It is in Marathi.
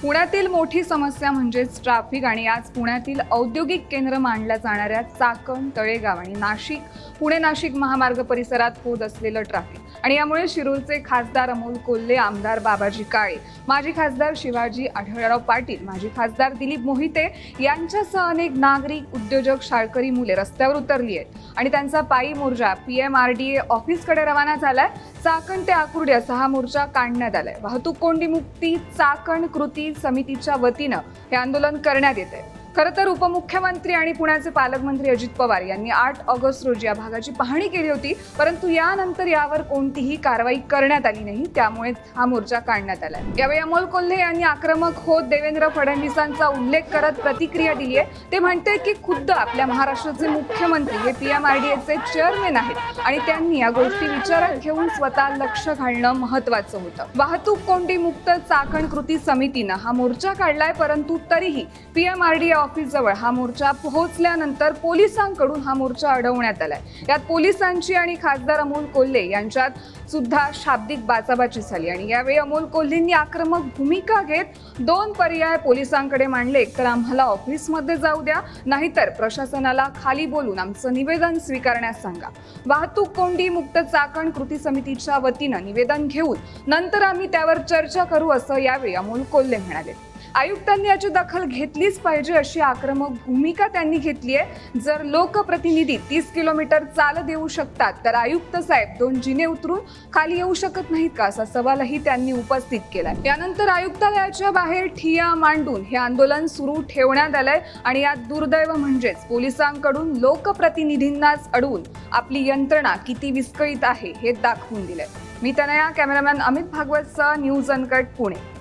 पुण्यातील मोठी समस्या म्हणजेच ट्रॅफिक आणि आज पुण्यातील औद्योगिक केंद्र मानल्या जाणाऱ्या चाकण, तळेगाव आणि नाशिक पुणे नाशिक महामार्ग परिसरात होत असलेलं ट्रॅफिक आणि यामुळे शिरूरचे खासदार अमोल कोल्हे, आमदार बाबाजी काळे, माजी खासदार शिवाजी आढळराव पाटील, माजी खासदार दिलीप मोहिते यांच्यासह अनेक नागरिक, उद्योजक, शाळकरी मुले रस्त्यावर उतरली आहेत आणि त्यांचा पायी मोर्चा PMRDA ऑफिसकडे रवाना झालाय। चाकण ते आकुर्डी असा हा मोर्चा काढण्यात आलाय। वाहतूक कोंडी मुक्ती चाकण कृती समितीच्या वतीनं हे आंदोलन करण्यात येते। खरं तर उपमुख्यमंत्री आणि पुण्याचे पालकमंत्री अजित पवार यांनी 8 ऑगस्ट रोजी या भागाची पाहणी केली होती, परंतु यानंतर यावर कोणतीही कारवाई करण्यात आली नाही, त्यामुळे हा मोर्चा काढण्यात आलाय। यावेळी अमोल कोल्हे यांनी आक्रमक होत देवेंद्र फडणवीसांचा उल्लेख करत प्रतिक्रिया दिली आहे। ते म्हणते की खुद्द आपल्या महाराष्ट्राचे मुख्यमंत्री हे PMRDAचे चेअरमन आहेत आणि त्यांनी या गोष्टी विचारात घेऊन स्वतः लक्ष घालणं महत्त्वाचं होतं। वाहतूक कोंडी मुक्त चाकण कृती समितीनं हा मोर्चा काढलाय, परंतु तरीही PMRDA ऑफिस जवळ हा मोर्चा पोहोचल्यानंतर पोलिसांकडून हा मोर्चा अडवण्यात आलाय। यात पोलिसांची आणि खासदार अमोल कोल्हे यांच्यात सुद्धा शाब्दिक बाचाबाची झाली आणि यावेळी अमोल कोल्हेंनी आक्रमक भूमिका घेत 2 पर्याय पोलिसांकडे मांडले। तर आम्हाला ऑफिसमध्ये जाऊ द्या, नाहीतर प्रशासनाला खाली बोलून आमचं निवेदन स्वीकारण्यास सांगा। वाहतूक कोंडी मुक्त चाकण कृती समितीच्या वतीनं निवेदन घेऊन नंतर आम्ही त्यावर चर्चा करू असं यावेळी अमोल कोल्हे म्हणाले। आयुक्तांनी याची दखल घेतलीच पाहिजे अशी आक्रमक भूमिका त्यांनी घेतली आहे। जर लोकप्रतिनिधी 30 किलोमीटर चालत येऊ शकतात तर आयुक्त साहेब 2 जिने उतरून खाली येऊ शकत नाहीत का, असा सवालही त्यांनी उपस्थित केलाय। यानंतर आयुक्तालयाच्या बाहेर ठिय्या मांडून हे आंदोलन सुरू ठेवण्यात आलंय आणि यात दुर्दैव म्हणजेच पोलिसांकडून लोकप्रतिनिधींनाच अडवून आपली यंत्रणा किती विस्कळीत आहे हे दाखवून दिलंय। मी तनया, कॅमेरामॅन अमित भागवतसह न्यूज अनकट पुणे।